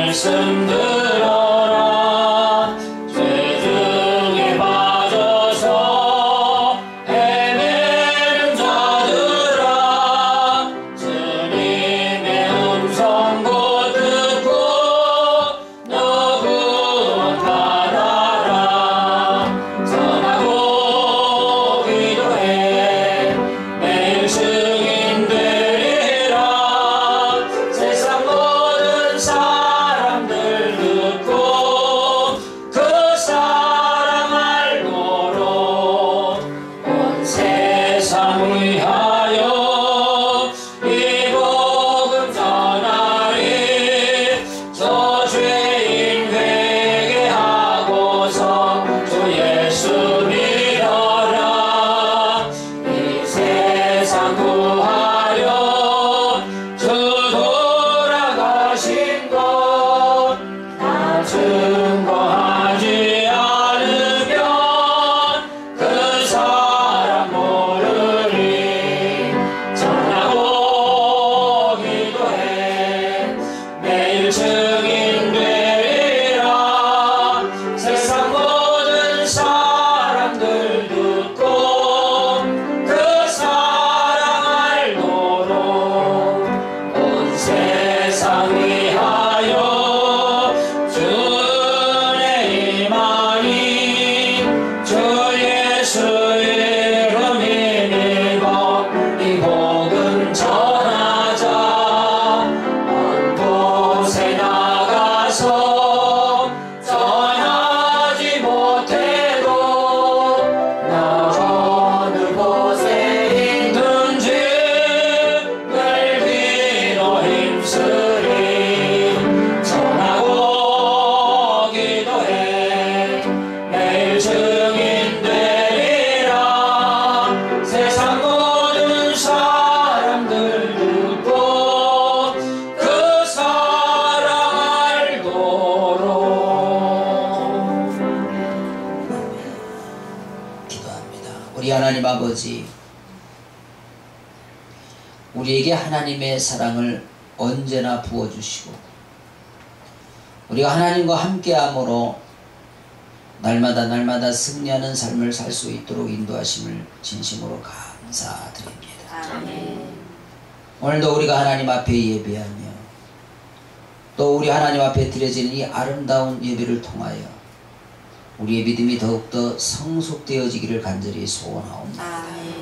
말씀 들어라. 죄중에 빠져서 헤매는 자들아, 주님의 음성 곧 듣고 너 구원 받아라. 전하고 기도해 매일 증인 되리라. 세상 모든 사람들 듣고 그 사랑 알고로 온 세상 위하여 이 복음 전하리. 저 죄인 회개하고서 주 예수 믿어라. 이 세상 구하려 주 돌아가신 것 다 증거하지 않으면 그 사람 모르리. 전하고 기도해 매일 증인 되리라. 세상 모든 사람들 듣고 그 사랑 알고로 온 세상 위하여 주의 임하니. 주 예수 이름 힘입어 이 복음 전하자. 먼 곳에 나가서 전하지 못해도 나 어느 곳에 있든지 늘 기도 힘쓰리. 전하고 기도해 매일 증인 되리라. 세상 모든 사람들 듣고 그 사랑 알도록. 기도합니다. 우리 하나님 아버지, 우리에게 하나님의 사랑을 언제나 부어주시고 우리가 하나님과 함께함으로 날마다 승리하는 삶을 살 수 있도록 인도하심을 진심으로 감사드립니다. 아멘. 오늘도 우리가 하나님 앞에 예배하며 또 우리 하나님 앞에 드려지는 이 아름다운 예배를 통하여 우리의 믿음이 더욱더 성숙되어지기를 간절히 소원하옵니다. 아멘.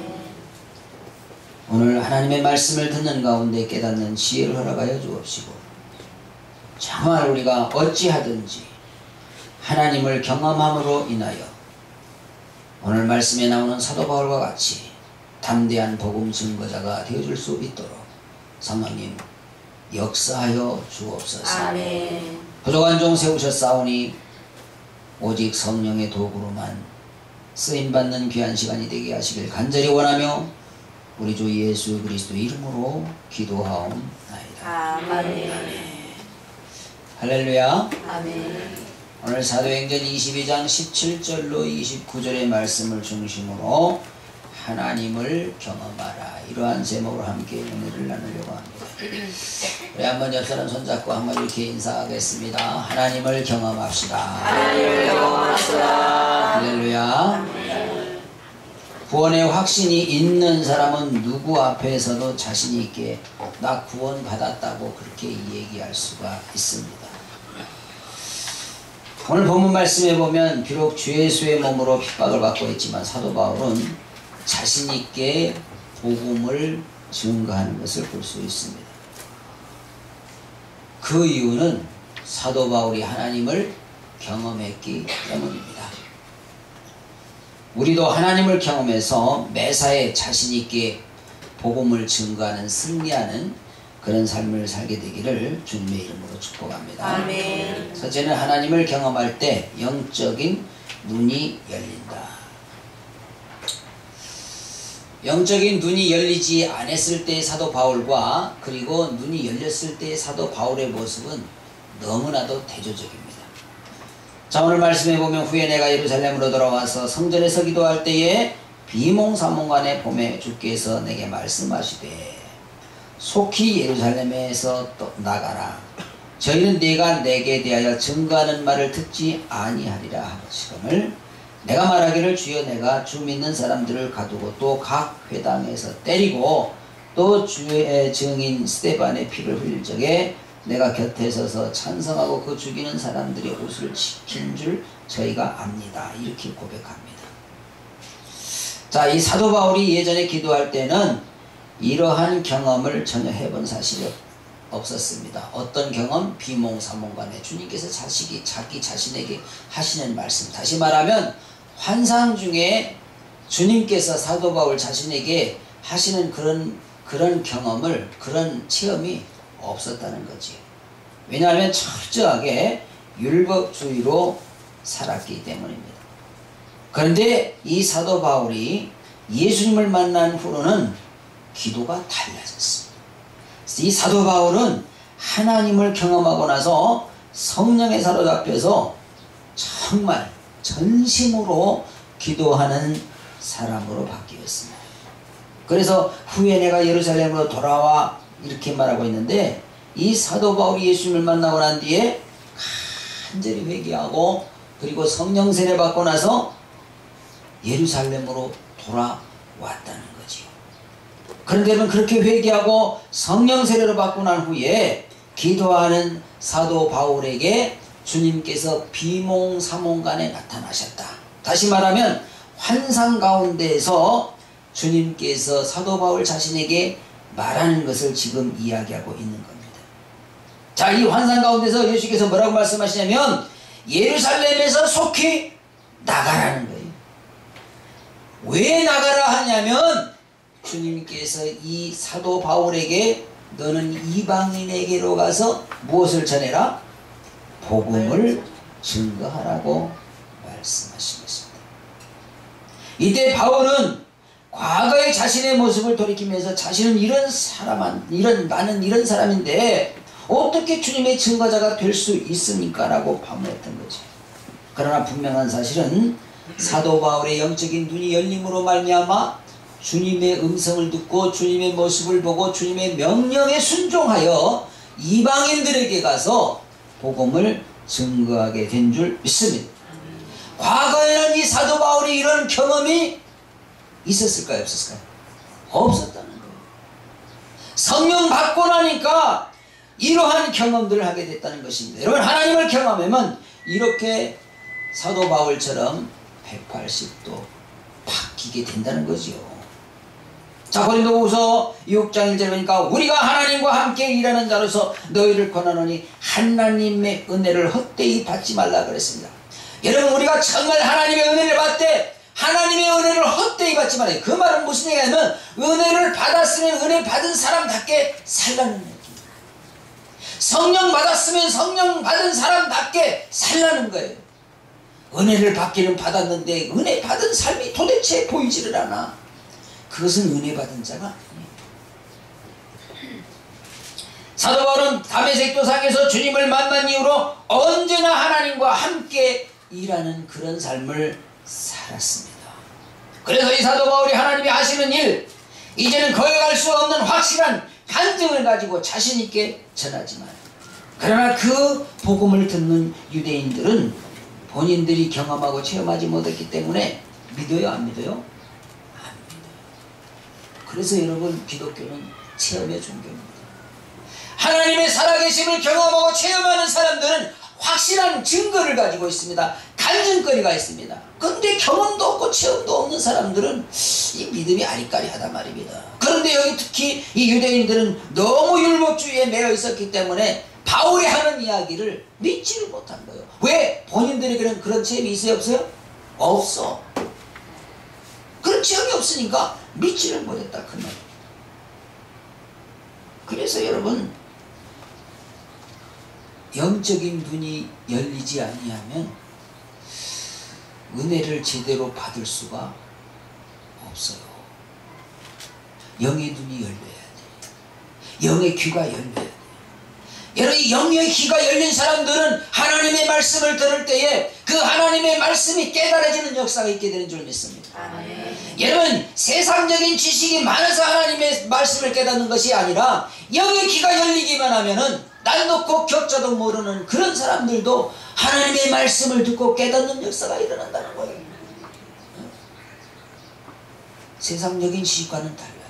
오늘 하나님의 말씀을 듣는 가운데 깨닫는 지혜를 허락하여 주옵시고 정말 우리가 어찌하든지 하나님을 경험함으로 인하여 오늘 말씀에 나오는 사도 바울과 같이 담대한 복음 증거자가 되어줄 수 있도록 성령님 역사하여 주옵소서. 아멘. 부족한 종 세우셨사오니 오직 성령의 도구로만 쓰임받는 귀한 시간이 되게 하시길 간절히 원하며 우리 주 예수 그리스도 이름으로 기도하옵나이다. 아멘. 할렐루야. 아멘. 오늘 사도행전 22장 17절로 29절의 말씀을 중심으로 하나님을 경험하라, 이러한 제목으로 함께 은혜를 나누려고 합니다. 우리 한번 옆 사람 손잡고 한번 이렇게 인사하겠습니다. 하나님을 경험합시다. 하나님을 경험합시다. 할렐루야. 구원의 확신이 있는 사람은 누구 앞에서도 자신 있게 나 구원 받았다고 그렇게 얘기할 수가 있습니다. 오늘 본문 말씀에 보면 비록 주 예수의 몸으로 핍박을 받고 있지만 사도 바울은 자신 있게 복음을 증거하는 것을 볼 수 있습니다. 그 이유는 사도 바울이 하나님을 경험했기 때문입니다. 우리도 하나님을 경험해서 매사에 자신 있게 복음을 증거하는 승리하는 그런 삶을 살게 되기를 주님의 이름으로 축복합니다. 아멘. 첫째는 하나님을 경험할 때 영적인 눈이 열린다. 영적인 눈이 열리지 않았을 때의 사도 바울과 그리고 눈이 열렸을 때의 사도 바울의 모습은 너무나도 대조적입니다. 자, 오늘 말씀해 보면 후에 내가 예루살렘으로 돌아와서 성전에서 기도할 때에 비몽사몽간에 봄에 주께서 내게 말씀하시되 속히 예루살렘에서 또 나가라. 저희는 네가 내게 대하여 증거하는 말을 듣지 아니하리라 하시거늘 내가 말하기를 주여 내가 주 믿는 사람들을 가두고 또 각 회당에서 때리고 또 주의 증인 스데반의 피를 흘릴 적에 내가 곁에 서서 찬성하고 그 죽이는 사람들의 옷을 지킨 줄 저희가 압니다. 이렇게 고백합니다. 자, 이 사도 바울이 예전에 기도할 때는 이러한 경험을 전혀 해본 사실이 없었습니다. 어떤 경험? 비몽사몽간에 주님께서 자기 자신에게 하시는 말씀, 다시 말하면 환상 중에 주님께서 사도 바울 자신에게 하시는 그런 경험을, 그런 체험이 없었다는 거지. 왜냐하면 철저하게 율법주의로 살았기 때문입니다. 그런데 이 사도 바울이 예수님을 만난 후로는 기도가 달라졌습니다. 이 사도 바울은 하나님을 경험하고 나서 성령에 사로잡혀서 정말 전심으로 기도하는 사람으로 바뀌었습니다. 그래서 후에 내가 예루살렘으로 돌아와 이렇게 말하고 있는데, 이 사도 바울이 예수님을 만나고 난 뒤에 간절히 회개하고 그리고 성령 세례 받고 나서 예루살렘으로 돌아왔다는 거지요. 그런데 여러분, 그렇게 회개하고 성령 세례를 받고 난 후에 기도하는 사도 바울에게 주님께서 비몽사몽간에 나타나셨다. 다시 말하면 환상 가운데에서 주님께서 사도 바울 자신에게 말하는 것을 지금 이야기하고 있는 겁니다. 자, 이 환상 가운데서 예수께서 뭐라고 말씀하시냐면 예루살렘에서 속히 나가라는 거예요. 왜 나가라 하냐면 주님께서 이 사도 바울에게 너는 이방인에게로 가서 무엇을 전해라? 복음을 증거하라고 말씀하신 것입니다. 이때 바울은 과거의 자신의 모습을 돌이키면서 자신은 나는 이런 사람인데 어떻게 주님의 증거자가 될 수 있습니까? 라고 반문했던 거죠. 그러나 분명한 사실은 사도 바울의 영적인 눈이 열림으로 말미암아 주님의 음성을 듣고 주님의 모습을 보고 주님의 명령에 순종하여 이방인들에게 가서 복음을 증거하게 된 줄 믿습니다. 과거에는 이 사도 바울이 이런 경험이 있었을까요? 없었을까요? 없었다는 거예요. 성령 받고 나니까 이러한 경험들을 하게 됐다는 것입니다. 여러분, 하나님을 경험하면 이렇게 사도 바울처럼 180도 바뀌게 된다는 거지요. 자, 고린도후서 6장 1절에 보니까 우리가 하나님과 함께 일하는 자로서 너희를 권하노니 하나님의 은혜를 헛되이 받지 말라 그랬습니다. 여러분, 우리가 정말 하나님의 은혜를 받되 하나님의 은혜를 헛되이 받지 말아요. 그 말은 무슨 얘기냐면 은혜를 받았으면 은혜 받은 사람답게 살라는 얘기입니다. 성령 받았으면 성령 받은 사람답게 살라는 거예요. 은혜를 받기는 받았는데 은혜 받은 삶이 도대체 보이지를 않아. 그것은 은혜 받은 자가 아니에요. 사도 바울은 다메섹 도상에서 주님을 만난 이후로 언제나 하나님과 함께 일하는 그런 삶을 살았습니다. 그래서 이 사도 바울이 하나님이 하시는 일, 이제는 거역할 수 없는 확실한 간증을 가지고 자신 있게 전하지만, 그러나 그 복음을 듣는 유대인들은 본인들이 경험하고 체험하지 못했기 때문에 믿어요, 안 믿어요? 안 믿어요. 그래서 여러분, 기독교는 체험의 종교입니다. 하나님의 살아계심을 경험하고 체험하는 사람들은 확실한 증거를 가지고 있습니다. 간증거리가 있습니다. 그런데 경험도 없고 체험도 없는 사람들은 이 믿음이 아리까리하다 말입니다. 그런데 여기 특히 이 유대인들은 너무 율법주의에 매여 있었기 때문에 바울이 하는 이야기를 믿지를 못한 거예요. 왜? 본인들에게는 그런 체험이 있어요, 없어요? 없어. 그런 체험이 없으니까 믿지를 못했다, 그 말이에요. 그래서 여러분, 영적인 눈이 열리지 아니하면 은혜를 제대로 받을 수가 없어요. 영의 눈이 열려야 돼. 영의 귀가 열려야 돼. 여러분, 이 영의 귀가 열린 사람들은 하나님의 말씀을 들을 때에 그 하나님의 말씀이 깨달아지는 역사가 있게 되는 줄 믿습니다. 아멘. 여러분, 세상적인 지식이 많아서 하나님의 말씀을 깨닫는 것이 아니라 영의 귀가 열리기만 하면은 날 놓고 격자도 모르는 그런 사람들도 하나님의 말씀을 듣고 깨닫는 역사가 일어난다는 거예요. 세상적인 지식과는 달라요.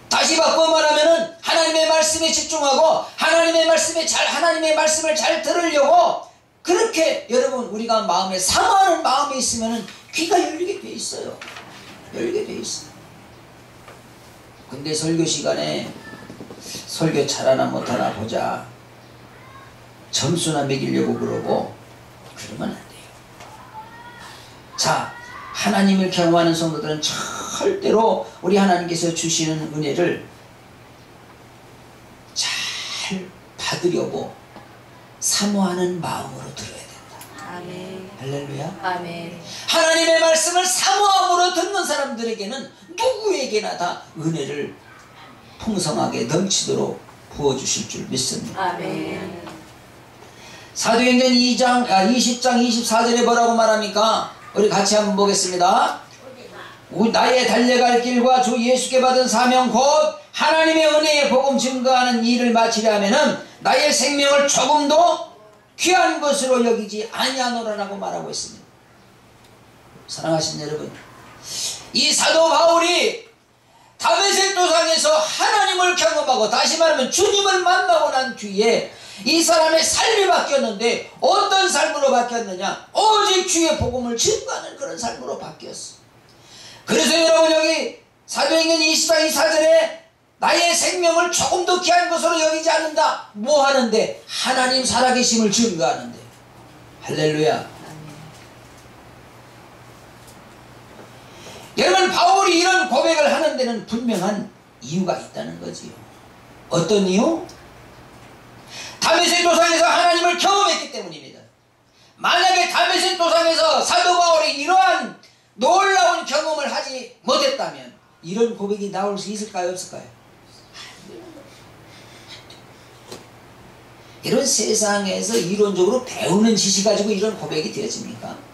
다시 바꿔 말하면은 하나님의 말씀에 집중하고 하나님의 말씀을 잘 들으려고 그렇게 여러분 우리가 마음에 사모하는 마음이 있으면은 귀가 열리게 돼 있어요. 열리게 돼 있어요. 근데 설교 시간에 설교 잘하나 못하나 보자, 점수나 매기려고 그러고 그러면 안 돼요. 자, 하나님을 경험하는 성도들은 절대로 우리 하나님께서 주시는 은혜를 잘 받으려고 사모하는 마음으로 들어야 된다. 아멘. 할렐루야. 아멘. 하나님의 말씀을 사모함으로 듣는 사람들에게는 누구에게나 다 은혜를 풍성하게 넘치도록 부어주실 줄 믿습니다. 아멘. 사도행전 20장 24절에 뭐라고 말합니까? 우리 같이 한번 보겠습니다. 나의 달려갈 길과 주 예수께 받은 사명 곧 하나님의 은혜의 복음 증거하는 일을 마치려 하면은 나의 생명을 조금도 귀한 것으로 여기지 아니하노라라고 말하고 있습니다. 사랑하신 여러분, 이 사도 바울이 다메섹 도상에서 하나님을 경험하고 다시 말하면 주님을 만나고 난 뒤에 이 사람의 삶이 바뀌었는데 어떤 삶으로 바뀌었느냐? 오직 주의 복음을 증거하는 그런 삶으로 바뀌었어. 그래서 여러분 여기 사도행전 20장 24절에 나의 생명을 조금도 귀한 것으로 여기지 않는다. 뭐 하는데? 하나님 살아계심을 증거하는데. 할렐루야. 여러분 바울이 이런 고백을 하는 데는 분명한 이유가 있다는 거지요. 어떤 이유? 다메섹 도상에서 하나님을 경험했기 때문입니다. 만약에 다메섹 도상에서 사도 바울이 이러한 놀라운 경험을 하지 못했다면 이런 고백이 나올 수 있을까요? 없을까요? 이런 세상에서 이론적으로 배우는 지식 가지고 이런 고백이 되어집니까?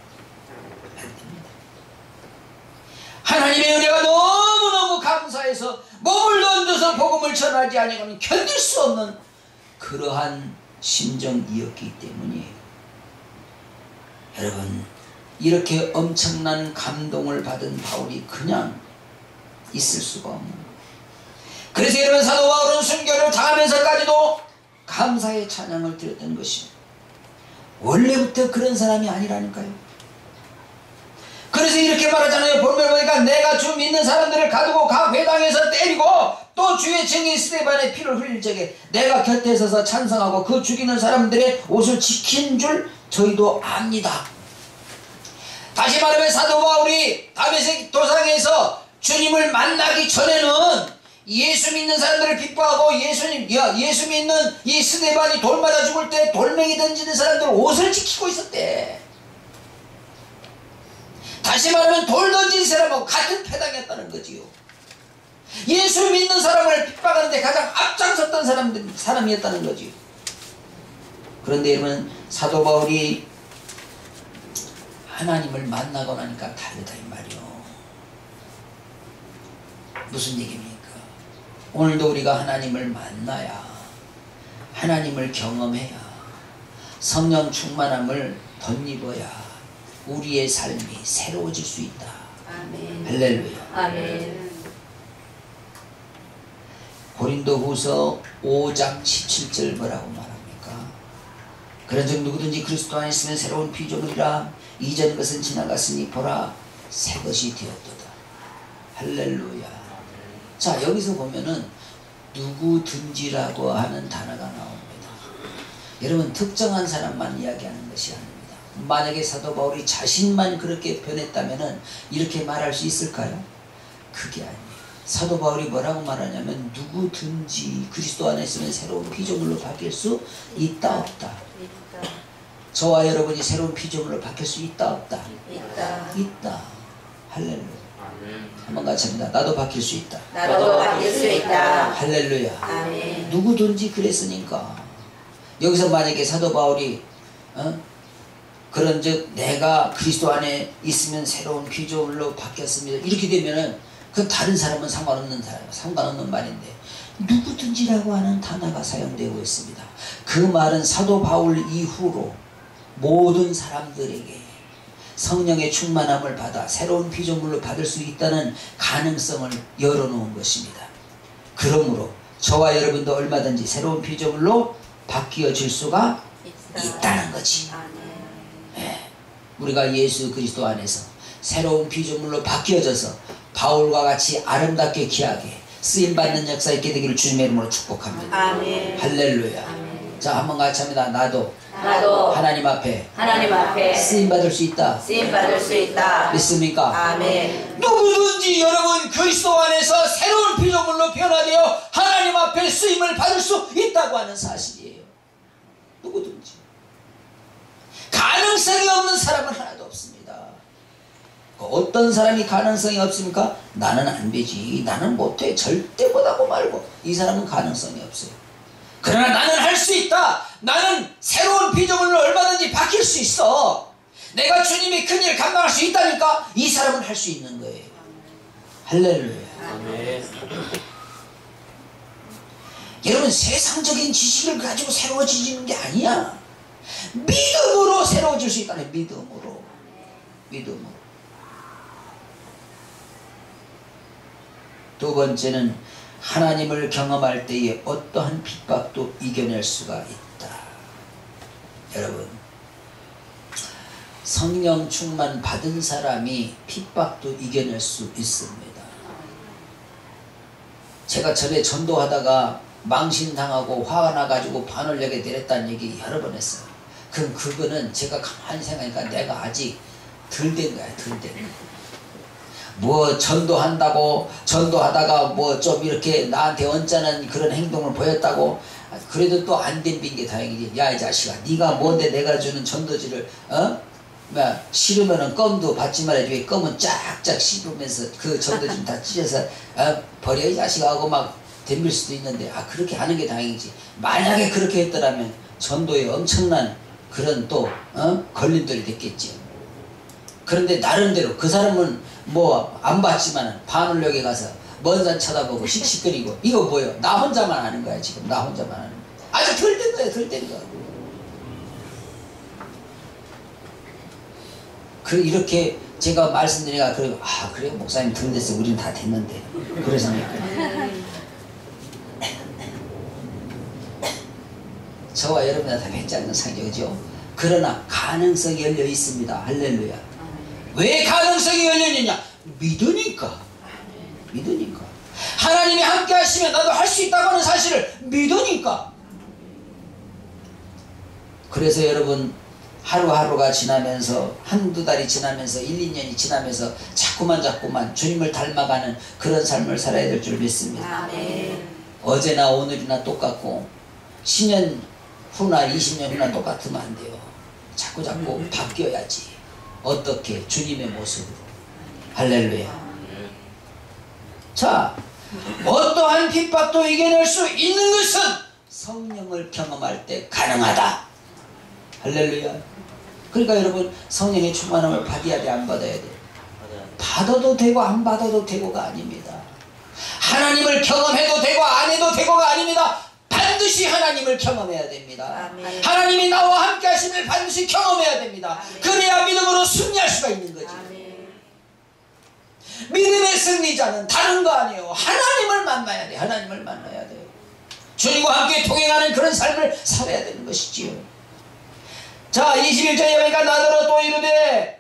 하나님의 은혜가 너무너무 감사해서 몸을 던져서 복음을 전하지 아니하면 견딜 수 없는 그러한 심정이었기 때문이에요. 여러분 이렇게 엄청난 감동을 받은 바울이 그냥 있을 수가 없는 거예요. 그래서 여러분 사도 바울은 순교를 당하면서까지도 감사의 찬양을 드렸던 것입니다. 원래부터 그런 사람이 아니라니까요. 그래서 이렇게 말하잖아요. 본문을 보니까 내가 주 믿는 사람들을 가두고 각 회당에서 때리고 또 주의 증인 스데반의 피를 흘릴 적에 내가 곁에 서서 찬성하고 그 죽이는 사람들의 옷을 지킨 줄 저희도 압니다. 다시 말하면 사도 바울이 다메섹 도상에서 주님을 만나기 전에는 예수 믿는 사람들을 비꼬하고 예수 믿는 이 스데반이 돌 맞아 죽을 때 돌멩이 던지는 사람들 옷을 지키고 있었대. 다시 말하면 돌 던진 사람하고 같은 패당이었다는 거지요. 예수 믿는 사람을 핍박하는데 가장 앞장섰던 사람이었다는 거지요. 그런데 여러분 사도 바울이 하나님을 만나고 나니까 다르다 이 말이요. 무슨 얘기입니까? 오늘도 우리가 하나님을 만나야, 하나님을 경험해야, 성령 충만함을 덧입어야 우리의 삶이 새로워질 수 있다. 아멘. 할렐루야. 아멘. 고린도후서 5장 17절 뭐라고 말합니까? 그런즉 누구든지 그리스도 안에 있으면 새로운 피조물이라 이전 것은 지나갔으니 보라 새 것이 되었도다. 할렐루야. 자 여기서 보면은 누구든지라고 하는 단어가 나옵니다. 여러분 특정한 사람만 이야기하는 것이 아닙니다. 만약에 사도 바울이 자신만 그렇게 변했다면 이렇게 말할 수 있을까요? 그게 아니에요. 사도 바울이 뭐라고 말하냐면 누구든지 그리스도 안에 있으면 새로운 피조물로 바뀔 수 있다 없다. 있다. 저와 여러분이 새로운 피조물로 바뀔 수 있다 없다. 있다. 있다. 할렐루야. 한번 같이 합니다. 나도 바뀔 수 있다. 나도 바뀔 수 있다. 할렐루야. 아멘. 누구든지 그랬으니까 여기서 만약에 사도 바울이 그런즉 내가 그리스도 안에 있으면 새로운 피조물로 바뀌었습니다. 이렇게 되면은 그 다른 사람은 상관없는 말인데 누구든지라고 하는 단어가 사용되고 있습니다. 그 말은 사도 바울 이후로 모든 사람들에게 성령의 충만함을 받아 새로운 피조물로 받을 수 있다는 가능성을 열어놓은 것입니다. 그러므로 저와 여러분도 얼마든지 새로운 피조물로 바뀌어질 수가 있다는 거지. 네. 우리가 예수 그리스도 안에서 새로운 피조물로 바뀌어져서 바울과 같이 아름답게 귀하게 쓰임받는 역사 있게 되기를 주님의 이름으로 축복합니다. 아멘. 할렐루야. 아멘. 자, 한번 같이 합니다. 나도 하나님 앞에 쓰임받을 수 있다. 쓰임받을 수 있다. 믿습니까? 아멘. 누구든지 여러분 그리스도 안에서 새로운 피조물로 변화되어 하나님 앞에 쓰임을 받을 수 있다고 하는 사실이에요. 누구든지. 가능성이 없는 사람은 하나도 없습니다. 어떤 사람이 가능성이 없습니까? 나는 안 되지, 나는 못해, 절대 못하고 말고. 이 사람은 가능성이 없어요. 그러나 나는 할 수 있다. 나는 새로운 피조물로 얼마든지 바뀔 수 있어. 내가 주님의 큰일 감당할 수 있다니까. 이 사람은 할 수 있는 거예요. 할렐루야. 아멘. 여러분, 세상적인 지식을 가지고 새로워지는 게 아니야. 믿음으로 새로워질 수 있다네. 믿음으로. 두 번째는 하나님을 경험할 때에 어떠한 핍박도 이겨낼 수가 있다. 여러분, 성령 충만 받은 사람이 핍박도 이겨낼 수 있습니다. 제가 전에 전도하다가 망신당하고 화가 나가지고 반월력에 내렸다는 얘기 여러 번 했어요. 그거는 제가 가만히 생각하니까 내가 아직 덜 된 거야. 덜 된 거야. 뭐 전도하다가 뭐 좀 이렇게 나한테 언짢은 그런 행동을 보였다고. 그래도 또 안 된 게 다행이지. 야, 이 자식아, 네가 뭔데 내가 주는 전도지를 싫으면은 껌도 받지 말아야지. 왜 껌은 쫙쫙 씹으면서 그 전도지 다 찢어서 버려 이 자식아 하고 막 덤빌 수도 있는데, 그렇게 하는 게 다행이지. 만약에 그렇게 했더라면 전도에 엄청난 그런 또 걸림돌이 됐겠지. 그런데 나름대로 그 사람은 뭐 안 봤지만 반월역에 가서 먼 산 쳐다보고 씩씩거리고, 이거 뭐예요? 나 혼자만 아는 거야. 지금 나 혼자만 아는 거야. 아주 덜 된 거야. 덜 된 거야. 이렇게 제가 말씀드리니까 그래 목사님 덜 됐어. 우리는 다 됐는데. 그래서 저와 여러분은 다 괜찮은 상황이죠. 그러나 가능성이 열려 있습니다. 할렐루야. 왜 가능성이 열려 있느냐? 믿으니까. 하나님이 함께 하시면 나도 할 수 있다고 하는 사실을 믿으니까. 그래서 여러분, 하루하루가 지나면서, 한두 달이 지나면서, 1, 2년이 지나면서 자꾸만 주님을 닮아가는 그런 삶을 살아야 될 줄 믿습니다. 아멘. 어제나 오늘이나 똑같고 10년 후나 20년 후나 똑같으면 안 돼요. 자꾸 바뀌어야지. 어떻게? 주님의 모습으로. 할렐루야. 자, 어떠한 핍박도 이겨낼 수 있는 것은 성령을 경험할 때 가능하다. 할렐루야. 그러니까 여러분, 성령의 충만함을 받아야 돼, 안 받아야 돼? 받아도 되고 안 받아도 되고가 아닙니다. 하나님을 경험해도 되고 안 해도 되고가 아닙니다. 반드시 하나님을 경험해야 됩니다. 아멘. 하나님이 나와 함께 하심을 반드시 경험해야 됩니다. 아멘. 그래야 믿음으로 승리할 수가 있는 거죠. 아멘. 믿음의 승리자는 다른 거 아니에요. 하나님을 만나야 돼. 하나님을 만나야 돼. 주님과 함께 동행하는 그런 삶을 살아야 되는 것이지요. 자, 21절에 보니까 나더러 또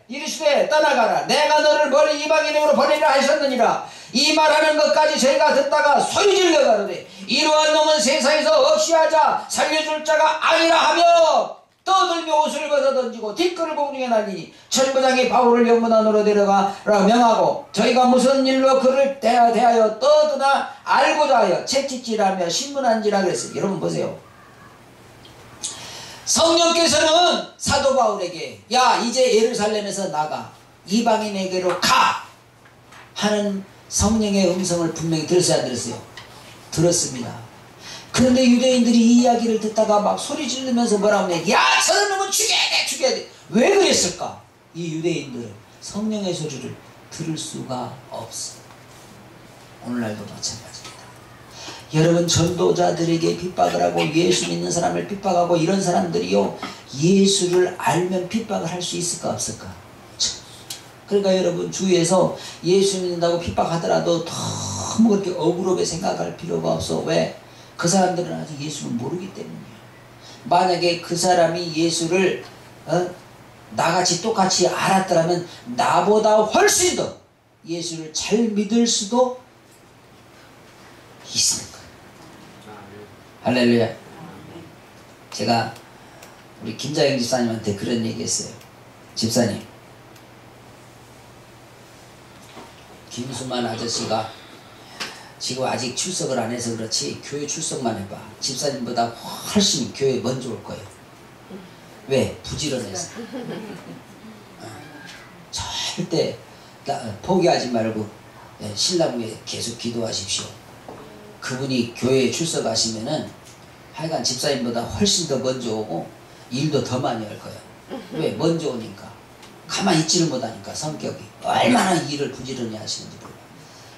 이르시되 떠나가라. 내가 너를 멀리 이방인으로 보내리라 하셨느니라. 이 말하는 것까지 저희가 듣다가 소리질러 가로되 이러한 놈은 세상에서 없이 하자 살려줄 자가 아니라 하며 떠들며 옷을 벗어던지고 뒷걸을 공중에 날리니 천부장이 바울을 영문안으로 데려가라 명하고 저희가 무슨 일로 그를 대하여 떠드나 알고자 하여 채찍질하며 신문한지라 그랬어요. 여러분 보세요. 성령께서는 사도 바울에게 야, 이제 예루살렘에서 나가 이방인에게로 가 하는 성령의 음성을 분명히 들었어야 안 들었어요? 들었습니다. 그런데 유대인들이 이 이야기를 듣다가 막 소리 지르면서 뭐라고 하냐, 야, 저런 놈은 죽여야 돼. 왜 그랬을까? 이 유대인들은 성령의 소리를 들을 수가 없어. 오늘날도 마찬가지입니다. 여러분 전도자들에게 핍박을 하고 예수 믿는 사람을 핍박하고 이런 사람들이요 예수를 알면 핍박을 할 수 있을까 없을까? 그러니까 여러분 주위에서 예수 믿는다고 핍박하더라도 너무 그렇게 억울하게 생각할 필요가 없어. 왜? 그 사람들은 아직 예수를 모르기 때문이야. 만약에 그 사람이 예수를 나같이 똑같이 알았더라면 나보다 훨씬 더 예수를 잘 믿을 수도 있는 거예요. 할렐루야. 제가 우리 김자영 집사님한테 그런 얘기 했어요. 집사님, 김수만 아저씨가 지금 아직 출석을 안 해서 그렇지 교회 출석만 해봐. 집사님보다 훨씬 교회 먼저 올 거예요. 왜? 부지런해서. 절대 포기하지 말고 신랑 위해 계속 기도하십시오. 그분이 교회에 출석하시면은 하여간 집사님보다 훨씬 더 먼저 오고 일도 더 많이 할 거야. 왜? 먼저 오니까. 가만히 있지를 못하니까 성격이. 얼마나 일을 부지런히 하시는지 몰라.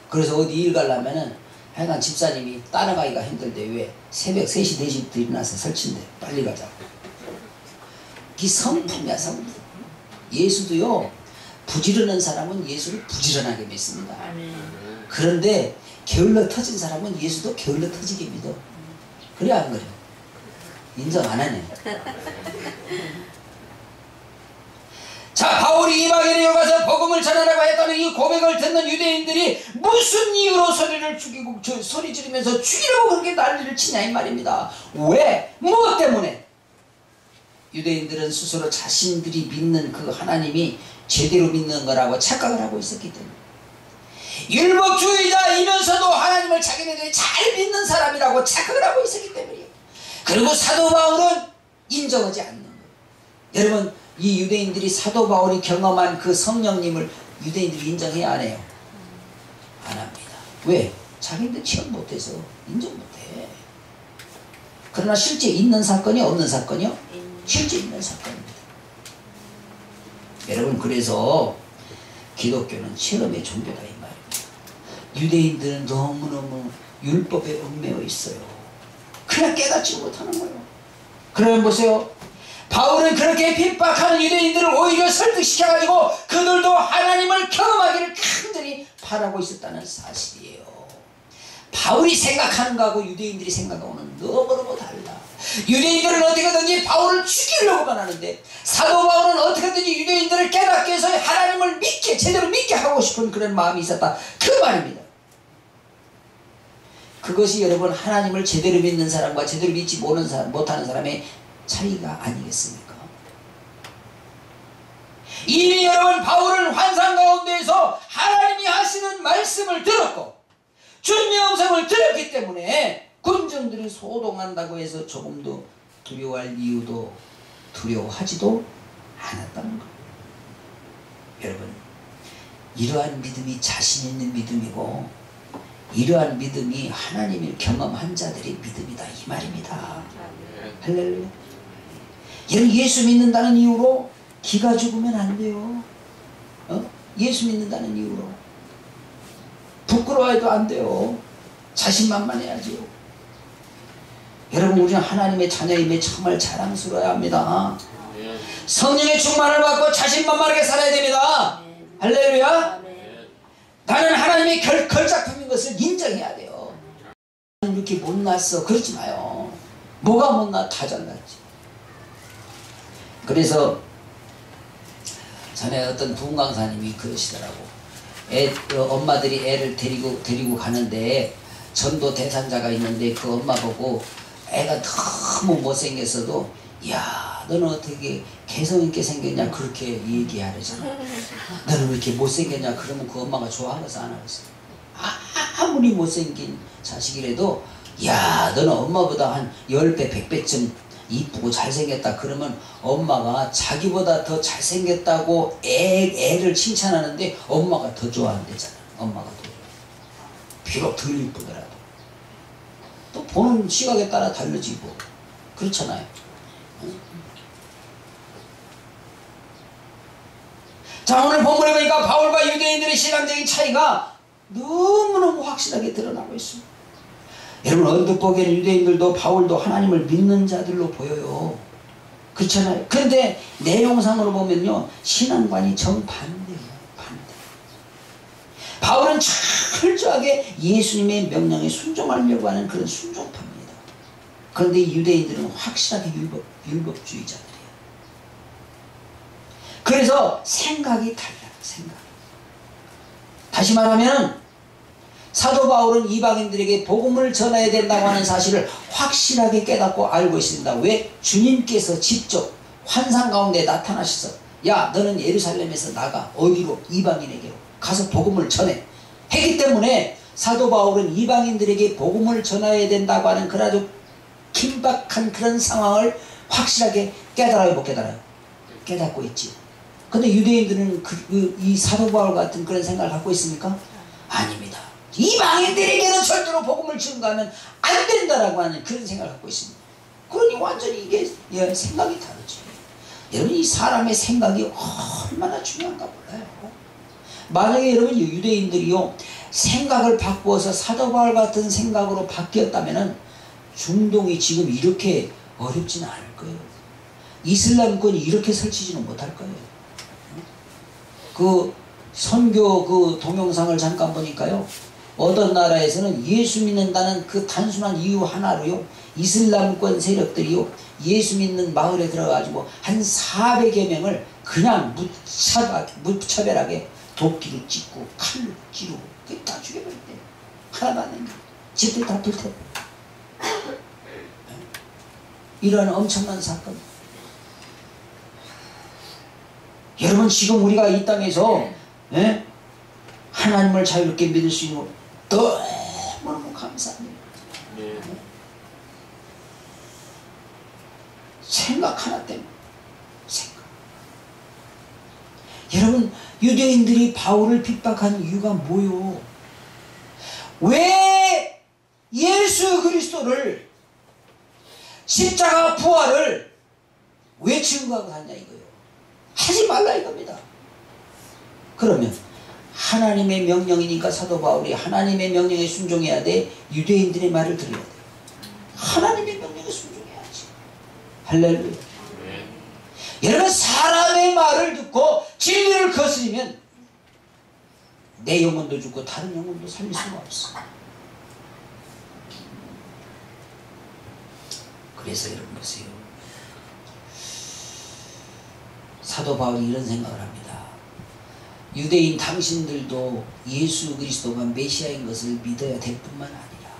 그래서 어디 일 가려면은 하여간 집사님이 따라가기가 힘들대. 왜? 새벽 3시 4시부터 일어나서 설친대. 빨리 가자고. 이 성품이야 성품. 예수도요 부지런한 사람은 예수를 부지런하게 믿습니다. 그런데 게을러 터진 사람은 예수도 게을러 터지게 믿어. 그래 안 그래? 인정 안 하네. 자, 바울이 이방인에 가서 복음을 전하라고 했다는 이 고백을 듣는 유대인들이 무슨 이유로 소리를 죽이고 소리 지르면서 죽이려고 그렇게 난리를 치냐 이 말입니다. 왜? 무엇 때문에? 유대인들은 스스로 자신들이 믿는 그 하나님이 제대로 믿는 거라고 착각을 하고 있었기 때문에, 율법주의자이면서도 하나님을 자기네들이 잘 믿는 사람이라고 착각을 하고 있었기 때문이에요. 그리고 사도 바울은 인정하지 않는 거예요. 여러분, 이 유대인들이 사도 바울이 경험한 그 성령님을 유대인들이 인정해야 안 해요? 안 합니다. 왜? 자기들 체험 못해서 인정 못해. 그러나 실제 있는 사건이 없는 사건이요? 실제 있는 사건입니다. 여러분, 그래서 기독교는 실험의 종교다 이 말입니다. 유대인들은 너무너무 율법에 얽매여 있어요. 그냥 깨닫지 못하는 거예요. 그러면 보세요. 바울은 그렇게 핍박하는 유대인들을 오히려 설득시켜가지고 그들도 하나님을 경험하기를 간절히 바라고 있었다는 사실이에요. 바울이 생각하는 거하고 유대인들이 생각하고는 너무너무 달라. 유대인들은 어떻게든지 바울을 죽이려고만 하는데 사도 바울은 어떻게든지 유대인들을 깨닫게 해서 하나님을 믿게, 제대로 믿게 하고 싶은 그런 마음이 있었다. 그 말입니다. 그것이 여러분 하나님을 제대로 믿는 사람과 제대로 믿지 못하는 사람의 차이가 아니겠습니까? 이미 여러분 바울은 환상 가운데에서 하나님이 하시는 말씀을 들었고 주님의 음성을 들었기 때문에 군중들이 소동한다고 해서 조금도 두려워할 이유도 두려워하지도 않았다는 거예요. 여러분, 이러한 믿음이 자신 있는 믿음이고 이러한 믿음이 하나님을 경험한 자들의 믿음이다 이 말입니다. 할렐루야. 여러분, 예수 믿는다는 이유로 기가 죽으면 안 돼요. 예수 믿는다는 이유로 부끄러워해도 안 돼요. 자신만만해야지요. 여러분, 우리는 하나님의 자녀임에 정말 자랑스러워야 합니다. 성령의 충만을 받고 자신만만하게 살아야 됩니다. 할렐루야. 나는 하나님의 걸작품인 것을 인정해야 돼요. 이렇게 못났어 그러지 마요. 뭐가 못나? 다 잘났지. 그래서 전에 어떤 부흥강사님이 그러시더라고. 엄마들이 애를 데리고 가는데 전도 대상자가 있는데 그 엄마 보고 애가 너무 못생겼어도 야, 너는 어떻게 개성있게 생겼냐 그렇게 얘기하려잖아. 너는 왜 이렇게 못생겼냐 그러면 그 엄마가 좋아하겠어 안 하겠어? 아무리 못생긴 자식이라도 야, 너는 엄마보다 한 10배 100배쯤 이쁘고 잘생겼다 그러면 엄마가 자기보다 더 잘생겼다고 애를 칭찬하는데 엄마가 더 좋아한대잖아. 엄마가 더 좋아. 비록 덜 이쁘더라도 또 보는 시각에 따라 다르지고 그렇잖아요. 자, 오늘 본문에 보니까 바울과 유대인들의 신앙적인 차이가 너무너무 확실하게 드러나고 있습니다. 여러분 언뜻 보기에는 유대인들도 바울도 하나님을 믿는 자들로 보여요. 그렇잖아요. 그런데 내용상으로 보면요 신앙관이 정반대예요. 반대. 바울은 철저하게 예수님의 명령에 순종하려고 하는 그런 순종파입니다. 그런데 유대인들은 확실하게 율법주의자들이에요. 그래서 생각이 달라요. 생각. 다시 말하면 사도 바울은 이방인들에게 복음을 전해야 된다고 하는 사실을 확실하게 깨닫고 알고 있습니다. 왜? 주님께서 직접 환상 가운데 나타나셔서 야 너는 예루살렘에서 나가 어디로? 이방인에게로 가서 복음을 전해 했기 때문에 사도 바울은 이방인들에게 복음을 전해야 된다고 하는 그런 아주 긴박한 그런 상황을 확실하게 깨달아요. 못 깨달아요? 깨닫고 있지. 근데 유대인들은 이 사도 바울 같은 그런 생각을 갖고 있습니까? 아닙니다. 이방인들에게는 절대로 복음을 증거하면 안 된다라고 하는 그런 생각을 갖고 있습니다. 그러니 완전히 이게 생각이 다르죠. 여러분 이 사람의 생각이 얼마나 중요한가 몰라요. 만약에 여러분 유대인들이요 생각을 바꾸어서 사도 바울 같은 생각으로 바뀌었다면 중동이 지금 이렇게 어렵지는 않을 거예요. 이슬람권이 이렇게 설치지는 못할 거예요. 그 선교 그 동영상을 잠깐 보니까요. 어떤 나라에서는 예수 믿는다는 그 단순한 이유 하나로요. 이슬람권 세력들이요. 예수 믿는 마을에 들어가지고 한 400여 명을 그냥 무차별하게 도끼로 찢고 칼로 찌르고 다 죽여버렸대요. 하나도 안 됩니다. 집들 다 불태워. 이런 엄청난 사건. 여러분 지금 우리가 이 땅에서 하나님을 자유롭게 믿을 수 있는 너무너무 감사합니다. 생각 하나 때문에 생각. 여러분 유대인들이 바울을 핍박한 이유가 뭐요? 왜 예수 그리스도를 십자가 부활을 왜 증거하고 다냐 이거예요. 하지 말라 이겁니다. 그러면 하나님의 명령이니까 사도 바울이 하나님의 명령에 순종해야 돼. 유대인들의 말을 들어야 돼. 하나님의 명령에 순종해야지. 할렐루야. 여러분 사람의 말을 듣고 진리를 거스리면 내 영혼도 죽고 다른 영혼도 살릴 수가 없어. 그래서 여러분 보세요. 사도 바울이 이런 생각을 합니다. 유대인 당신들도 예수 그리스도가 메시아인 것을 믿어야 될 뿐만 아니라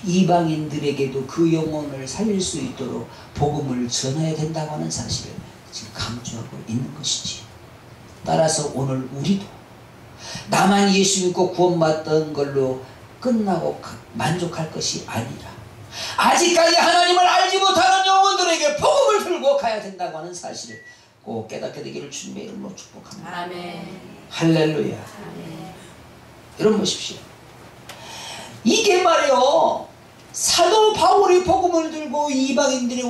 이방인들에게도 그 영혼을 살릴 수 있도록 복음을 전해야 된다고 하는 사실을 지금 강조하고 있는 것이지. 따라서 오늘 우리도 나만 예수 믿고 구원받던 걸로 끝나고 만족할 것이 아니라 아직까지 하나님을 알지 못하는 영혼들에게 복음을 들고 가야 된다고 하는 사실을 꼭 깨닫게 되기를 주님의 이름으로 축복합니다. 아멘. 할렐루야. 아멘. 여러분 보십시오. 이게 말이요. 사도 바울이 복음을 들고 이방인들이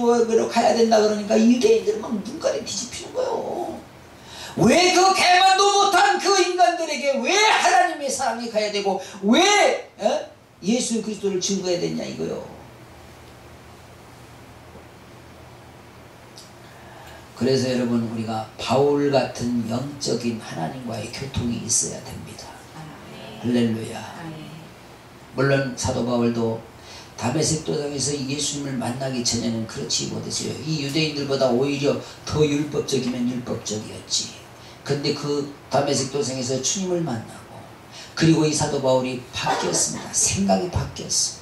가야 된다 그러니까 유대인들은 막 눈깔이 뒤집히는 거예요. 왜 그 개만도 못한 그 인간들에게 왜 하나님의 사랑이 가야 되고 왜 예수 그리스도를 증거해야 되냐 이거요. 그래서 여러분 우리가 바울 같은 영적인 하나님과의 교통이 있어야 됩니다. 할렐루야. 물론 사도 바울도 다메섹 도상에서 예수님을 만나기 전에는 그렇지 못했어요. 이 유대인들보다 오히려 더 율법적이면 율법적이었지. 근데 그 다메섹 도상에서 주님을 만나고 그리고 이 사도 바울이 바뀌었습니다. 생각이 바뀌었어.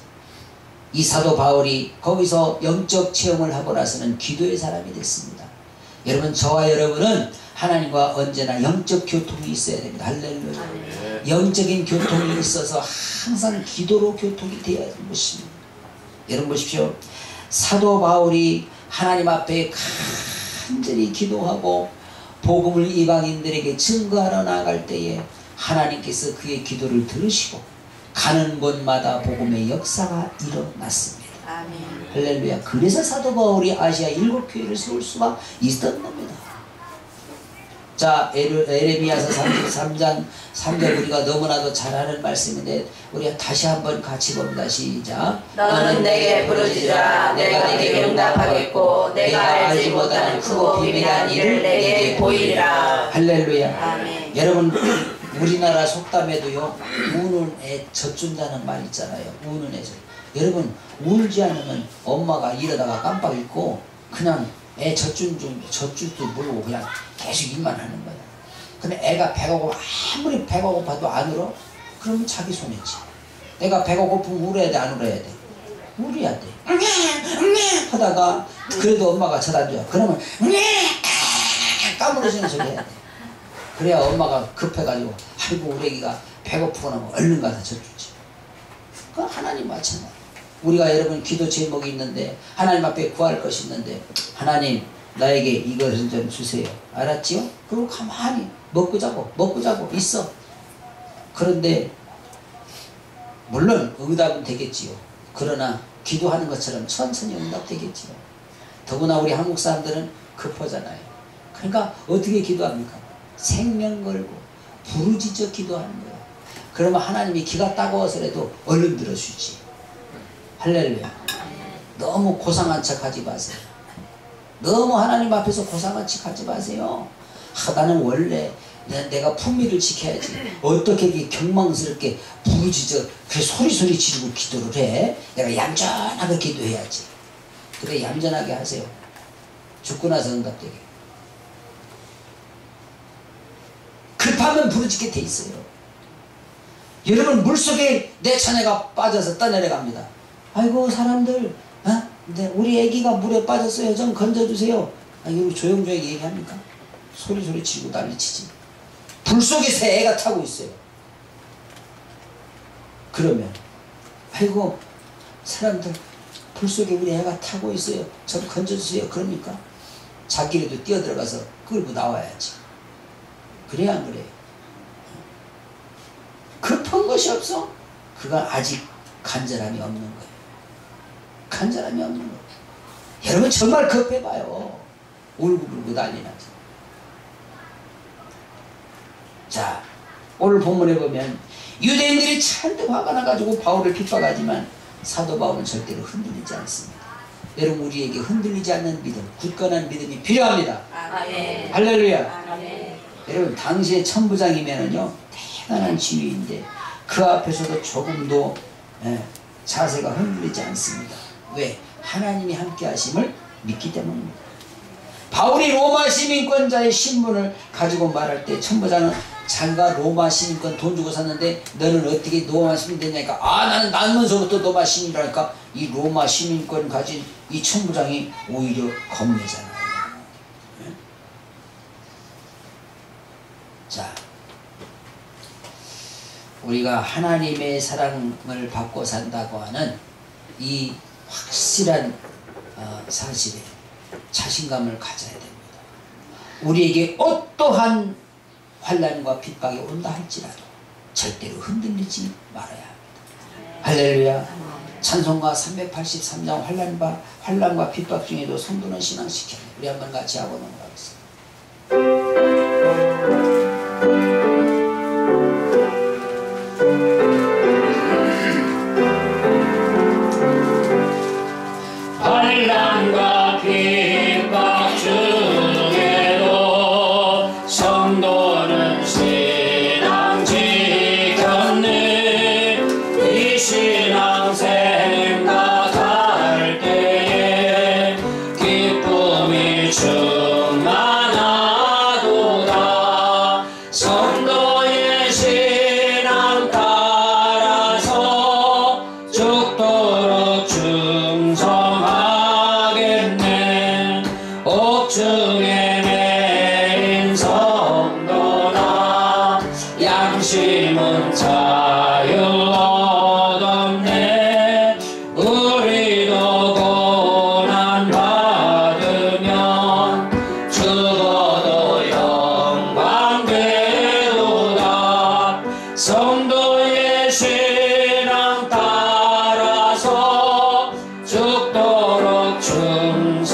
이 사도 바울이 거기서 영적 체험을 하고 나서는 기도의 사람이 됐습니다. 여러분 저와 여러분은 하나님과 언제나 영적 교통이 있어야 됩니다. 할렐루야. 영적인 교통이 있어서 항상 기도로 교통이 되어야 하는 것입니다. 여러분 보십시오. 사도 바울이 하나님 앞에 간절히 기도하고 복음을 이방인들에게 증거하러 나갈 때에 하나님께서 그의 기도를 들으시고 가는 곳마다 복음의 역사가 일어났습니다. 아멘. 할렐루야. 그래서 사도 바울이 아시아 7교회를 세울 수가 있었던 겁니다. 자, 에레미야서 33장 3절 우리가 너무나도 잘 아는 말씀인데 우리가 다시 한번 같이 봅니다. 시작. 너는 내게 부르짖으라. 내가 네게 응답하겠고 내가 알지 못하는 크고 비밀한 일을 내게 보이리라. 할렐루야. 아멘. 여러분 우리나라 속담에도요 우는 애 젖준다는 말 있잖아요. 우는 애 젖. 여러분 울지 않으면 엄마가 이러다가 깜빡 잊고 그냥 애 젖줄도 모르고 그냥 계속 일만 하는 거야. 근데 애가 배가 고파 아무리 배가 고파도 안 울어? 그러면 자기 손해지. 애가 배가 고프면 울어야 돼 안 울어야 돼? 울어야 돼. 하다가 그래도 엄마가 쳐다줘. 그러면 까무러지는 소리 해야 돼. 그래야 엄마가 급해가지고 아이고 우리 애기가 배고프거나 뭐 얼른 가서 젖주지. 그건 하나님 마찬가지. 우리가 여러분 기도 제목이 있는데 하나님 앞에 구할 것이 있는데 하나님 나에게 이것을 좀 주세요. 알았지요? 그리고 가만히 먹고 자고 있어. 그런데 물론 응답은 되겠지요. 그러나 기도하는 것처럼 천천히 응답되겠지요. 더구나 우리 한국 사람들은 급하잖아요. 그러니까 어떻게 기도합니까? 생명 걸고 부르짖어 기도하는 거예요. 그러면 하나님이 기가 따가워서라도 얼른 들어주지. 할렐루야. 너무 고상한 척 하지 마세요. 너무 하나님 앞에서 고상한 척 하지 마세요. 나는 원래 내가 품위를 지켜야지. 어떻게 이렇게 경망스럽게 부르짖어 그래 소리 지르고 기도를 해. 내가 얌전하게 기도해야지. 그래 얌전하게 하세요. 죽고 나서 응답되게. 급하면 부르짖게 돼 있어요. 여러분 물속에 내 처녀가 빠져서 떠내려갑니다. 아이고 사람들 우리 애기가 물에 빠졌어요. 좀 건져주세요. 이거 조용조용 얘기합니까? 소리 치고 난리치지. 불속에서 애가 타고 있어요. 그러면 아이고 사람들 불속에 우리 애가 타고 있어요. 좀 건져주세요. 그러니까 자기라도 뛰어들어가서 끌고 나와야지. 그래야 안 그래요? 급한 것이 없어? 그건 아직 간절함이 없는 거예요. 간절함이 없는 거예요. 여러분 정말 급해봐요. 울고불고 난리 나죠. 자, 오늘 본문에 보면 유대인들이 잔뜩 화가 나가지고 바울을 핍박하지만 사도 바울은 절대로 흔들리지 않습니다. 여러분 우리에게 흔들리지 않는 믿음, 굳건한 믿음이 필요합니다. 아멘. 할렐루야. 아멘. 여러분 당시에 천부장이면은요 대단한 지위인데 그 앞에서도 조금도 자세가 흔들리지 않습니다. 왜? 하나님이 함께 하심을 믿기 때문입니다. 바울이 로마 시민권자의 신분을 가지고 말할 때 천부장은 자기가 로마 시민권 돈 주고 샀는데 너는 어떻게 로마 시민 되냐니까 나는 낳으면서부터 로마 시민이라니까 이 로마 시민권 가진 이 천부장이 오히려 겁내잖아요. 자, 우리가 하나님의 사랑을 받고 산다고 하는 이 확실한 사실에 자신감을 가져야 됩니다. 우리에게 어떠한 환난과 핍박이 온다 할지라도 절대로 흔들리지 말아야 합니다. 할렐루야. 찬송가 383장 환난과 핍박 중에도 성도는 신앙시켜요. 우리 한번 같이 하고 넘어가겠습니다. 환난과 핍박 중에도 성도는 신앙 지켰네. 이 신앙 생각할 때에 기쁨이 충만하도다. 성도의 신앙 따라서 죽도록 충성하겠네. 옥중에 내린 성도나 양심은 자유 얻었네. 우리도 고난 받으면 죽어도 영광 되도다. 성도의 신앙 따라서 죽도록 충성하겠네.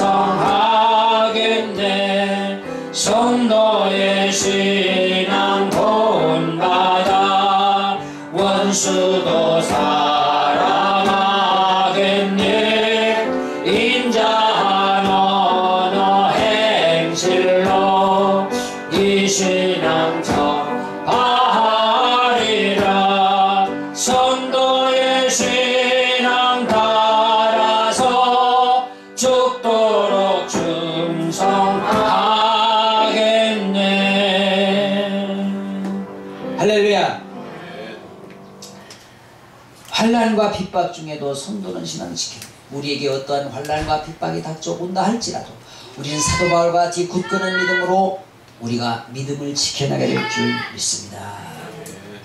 환난과 핍박 중에도 성도는 신앙을 지켜 우리에게 어떠한 환난과 핍박이 닥쳐온다 할지라도 우리는 사도 바울과 같이 굳건한 믿음으로 우리가 믿음을 지켜나가야 될 줄 믿습니다.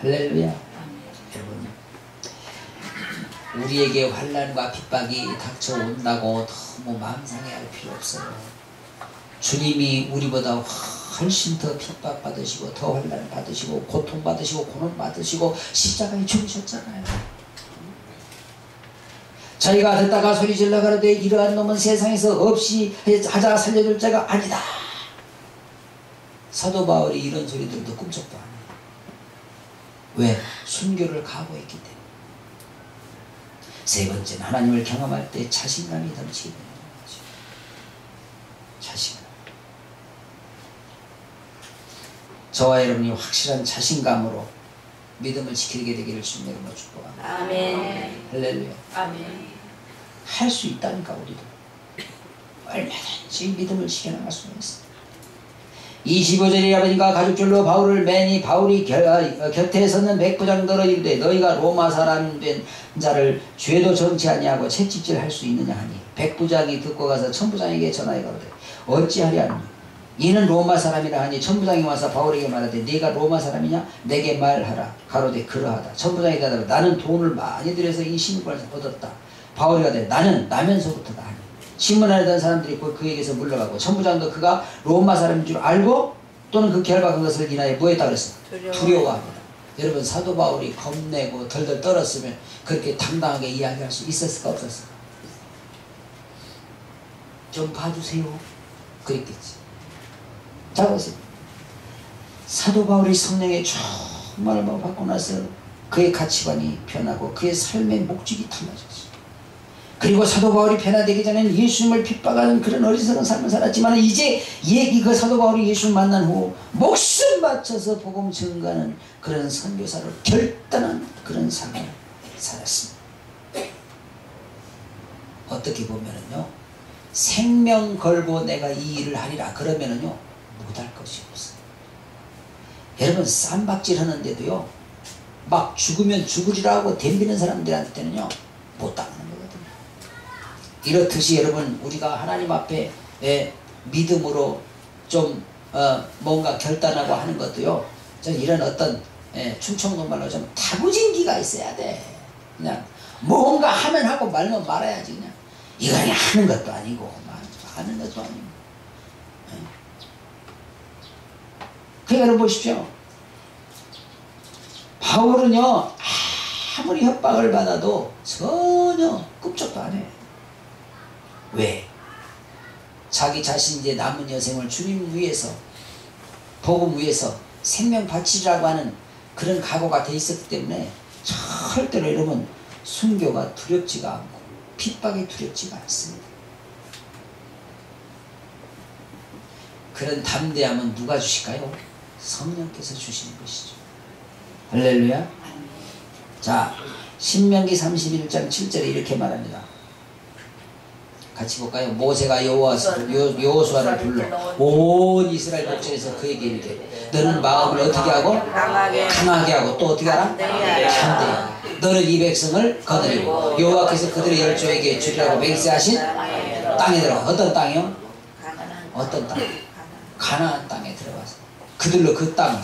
할렐루야. 여러분, 우리에게 환난과 핍박이 닥쳐온다고 너무 마음 상해할 필요 없어요. 주님이 우리보다 훨씬 더 핍박받으시고 더 환난 받으시고 고통받으시고 고난받으시고 십자가에 죽으셨잖아요. 자기가 듣다가 소리질러 가로되 이러한 놈은 세상에서 없이 하자 살려줄 자가 아니다. 사도 바울이 이런 소리 들어도 꿈쩍도 안 해요. 왜? 순교를 각오했기 때문에. 세 번째는 하나님을 경험할 때 자신감이 넘치게 되는 거죠. 자신감. 저와 여러분이 확실한 자신감으로 믿음을 지키게 되기를 주님으로 축복합니다. 아멘. 할렐루야. 아멘. 할 수 있다니까 우리도. 얼마든지 믿음을 지켜나갈 수가 있습니다. 25절에 아버지가 가죽줄로 바울을 매니 바울이 곁에 서는 백부장들어 이르되 너희가 로마 사람 된 자를 죄도 정치 아니하고 채찍질할 수 있느냐 하니 백부장이 듣고 가서 천부장에게 전하여 가로되 어찌하랴느냐 이는 로마 사람이라 하니 천부장이 와서 바울에게 말하되 네가 로마 사람이냐 내게 말하라 가로되 그러하다. 천부장이 대답하되 나는 돈을 많이 들여서 이 신분을 얻었다. 바울이 가되 나는 나면서부터다 하니 신문하던 사람들이 그에게서 물러가고 천부장도 그가 로마 사람인 줄 알고 또는 그 결박한 것을 인하여 뭐했다 그랬어? 두려워합니다. 여러분 사도 바울이 겁내고 덜덜 떨었으면 그렇게 당당하게 이야기할 수 있었을까 없었을까? 좀 봐주세요 그랬겠지. 자 보세요. 사도 바울이 성령의 충만을 받고 나서 그의 가치관이 변하고 그의 삶의 목적이 달라졌어. 그리고 사도 바울이 변화되기 전에는 예수님을 핍박하는 그런 어리석은 삶을 살았지만 이제 그 사도 바울이 예수를 만난 후 목숨 바쳐서 복음 증거하는 그런 선교사로 결단한 그런 삶을 살았습니다. 어떻게 보면은요 생명 걸고 내가 이 일을 하리라 그러면은요 못할 것이 없어요. 여러분 쌈박질 하는데도요 막 죽으면 죽으리라 하고 덤비는 사람들한테는요 못 당하는 거거든요. 이렇듯이 여러분 우리가 하나님 앞에 믿음으로 좀 뭔가 결단하고 하는 것도요 전 이런 어떤 충청도 말로 좀 다부진기가 있어야 돼. 그냥 뭔가 하면 하고 말면 말아야지. 그냥 이거 그냥 하는 것도 아니고 하는 것도 아니고. 그러니까 여러분 보십시오. 바울은요 아무리 협박을 받아도 전혀 꿈쩍도 안 해. 왜? 자기 자신 이제 남은 여생을 주님 위해서 복음 위해서 생명 바치라고 하는 그런 각오가 돼 있었기 때문에 절대로 여러분 순교가 두렵지가 않고 핍박이 두렵지가 않습니다. 그런 담대함은 누가 주실까요? 성령께서 주시는 것이죠. 할렐루야. 자 신명기 31장 7절에 이렇게 말합니다. 같이 볼까요? 모세가 여호수아를 불러 온 이스라엘 목전에서 그에게 이르되 너는 마음을 어떻게 하고? 강하게 하고 또 어떻게 하라? 담대히 하고 너는 이 백성을 거느리고 여호와께서 그들의 열조에게 주리라고 맹세하신 땅에 들어가. 어떤 땅이요? 어떤 땅? 가나안 땅에 들어가서 그들로 그 땅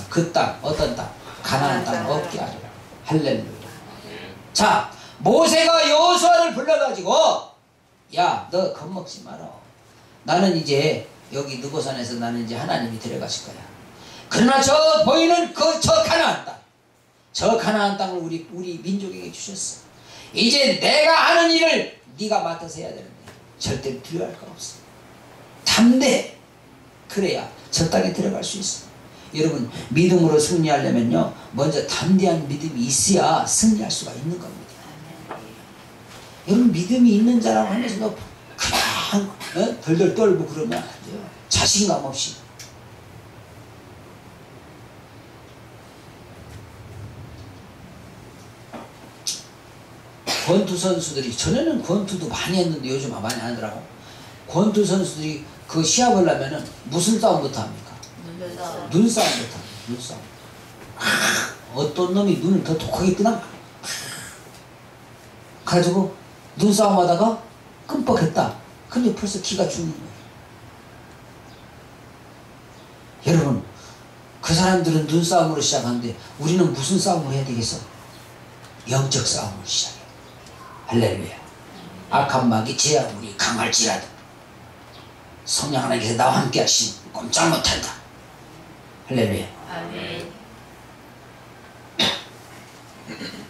어떤 땅? 가나안 땅을 얻게 하리라. 할렐루야. 자 모세가 여호수아를 불러가지고 야, 너 겁먹지 마라. 나는 이제 여기 느고산에서 나는 이제 하나님이 데려가실 거야. 그러나 저 보이는 저 가나안 땅, 저 가나안 땅을 우리 민족에게 주셨어. 이제 내가 하는 일을 네가 맡아서 해야 되는데 절대 두려워할 거 없어. 담대. 그래야 저 땅에 들어갈 수 있어. 여러분 믿음으로 승리하려면요 먼저 담대한 믿음이 있어야 승리할 수가 있는 겁니다. 여러분 믿음이 있는 자라고 하면서도 그냥 덜덜 떨고 그러면 안 돼요. 자신감 없이. 권투 선수들이 전에는 권투도 많이 했는데 요즘 많이 안 하더라고. 권투 선수들이 그 시합을 하면은 무슨 싸움부터 합니까? 눈싸움부터 합니다. 눈싸움. 어떤 놈이 눈을 더 독하게 뜨나? 가지고 눈싸움하다가 끔뻑했다. 근데 벌써 기가 죽는 거예요. 여러분, 그 사람들은 눈싸움으로 시작하는데 우리는 무슨 싸움을 해야 되겠어? 영적 싸움을 시작해요. 할렐루야. 악한 마귀 제 아무리 강할지라도 성령 하나님께서 나와 함께 하시니 꼼짝 못한다. 할렐루야. 아멘.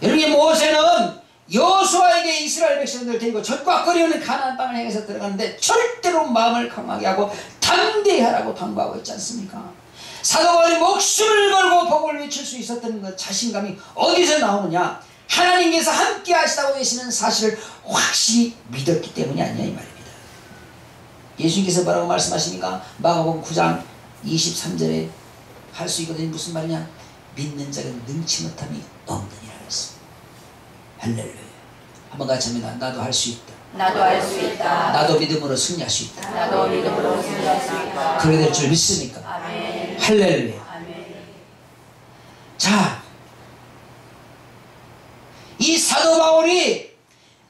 여러분, 모세는 여호수아에게 이스라엘 백성들을 데리고 적과 끓이는 가나안 땅을 향해서 들어가는데 절대로 마음을 강하게 하고 담대히 하라고 당부하고 있지 않습니까? 사도 바울이 목숨을 걸고 복음을 외칠 수 있었던 그 자신감이 어디서 나오느냐? 하나님께서 함께 하시다고 계시는 사실을 확실히 믿었기 때문이 아니냐 이 말입니다. 예수님께서 뭐라고 말씀하십니까? 마가복음 9장 23절에 할 수 있거든요. 무슨 말이냐? 믿는 자가 능치 못함이 없느니라 했습니다. 할렐루야. 한번 같이 합니다. 나도 할 수 있다. 나도 할 수 있다. 나도 믿음으로 승리할 수 있다. 나도 믿음으로 승리할 수 있다. 그렇게 될 줄 믿습니까? 아멘. 할렐루야. 아멘. 자, 이 사도 바울이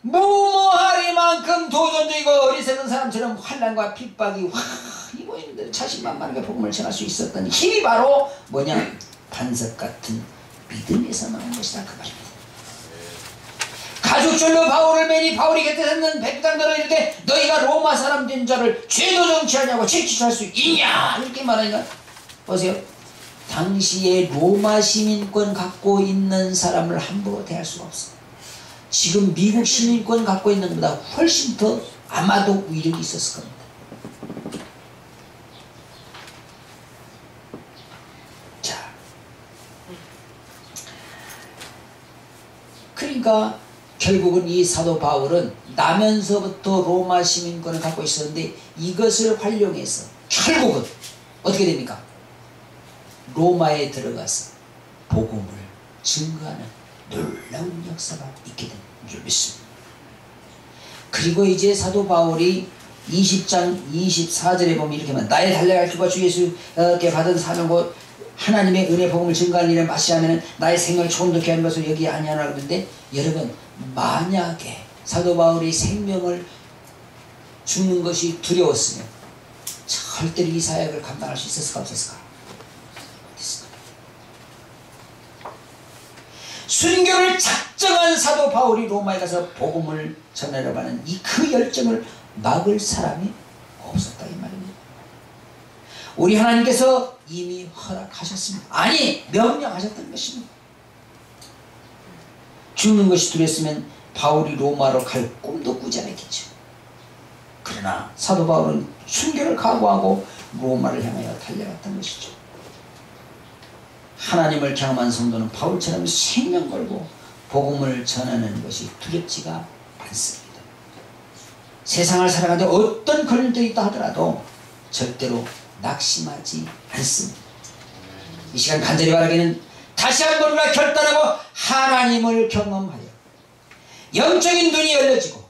무모하리만큼 도전적이고 어리석은 사람처럼 환난과 핍박이 확 이모있는데 자신만만하게 복음을 전할 수 있었던 힘이 바로 뭐냐? 반석 같은 믿음에서 나온 것이다 그 말입니다. 가죽줄로 바울을 매니 바울이 곁에 섰는 백장들을 이르되 너희가 로마 사람 된 자를 죄도 정치하냐고 채취할 수 있냐 이렇게 말하니까 보세요. 당시에 로마 시민권 갖고 있는 사람을 함부로 대할 수가 없어. 지금 미국 시민권 갖고 있는 것보다 훨씬 더 아마도 위력이 있었을 겁니다. 자, 그러니까 결국은 이 사도 바울은 나면서부터 로마 시민권을 갖고 있었는데 이것을 활용해서 결국은 어떻게 됩니까? 로마에 들어가서 복음을 증거하는 놀라운 역사가 있게 된 줄 믿습니다. 그리고 이제 사도 바울이 20장 24절에 보면 이렇게 말합니다. 나의 달려갈 길과 주 예수께 받은 사명과 하나님의 은혜 복음을 증거하는 일을 마시하면 나의 생명을 존독케 하는 것을 여기 아니하라 그러는데 여러분, 만약에 사도 바울이 생명을 죽는 것이 두려웠으면 절대로 이 사역을 감당할 수 있었을까 없었을까? 순교를 작정한 사도 바울이 로마에 가서 복음을 전하려고 하는 이 그 열정을 막을 사람이 없었다 이 말입니다. 우리 하나님께서 이미 허락하셨습니다. 아니 명령하셨던 것입니다. 죽는 것이 두렵으면 바울이 로마로 갈 꿈도 꾸지 않았겠죠. 그러나 사도 바울은 순교를 각오하고 로마를 향하여 달려갔던 것이죠. 하나님을 경험한 성도는 바울처럼 생명 걸고 복음을 전하는 것이 두렵지가 않습니다. 세상을 살아가는데 어떤 걸림돌이 있다 하더라도 절대로 낙심하지 않습니다. 이 시간 간절히 바라기는 다시 한번 우리가 결단하고 하나님을 경험하여 영적인 눈이 열려지고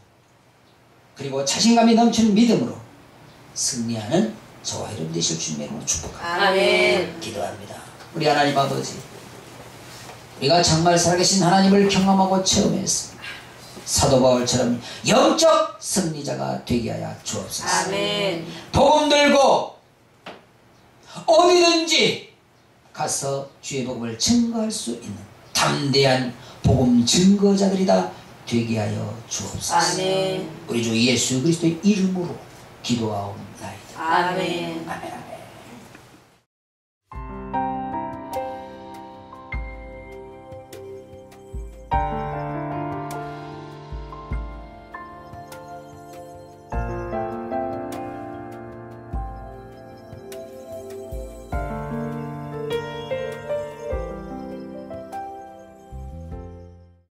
그리고 자신감이 넘치는 믿음으로 승리하는 저와 여러분 되실 주님의 이름으로 축복합니다. 아멘. 기도합니다. 우리 하나님 아버지, 우리가 정말 살아계신 하나님을 경험하고 체험해서 사도 바울처럼 영적 승리자가 되게 하여 주옵소서. 아멘. 복음 들고 어디든지 가서 주의 복음을 증거할 수 있는 담대한 복음 증거자들이다 되게 하여 주옵소서. 아멘. 우리 주 예수 그리스도의 이름으로 기도하옵나이다. 아멘. 아멘. 아멘.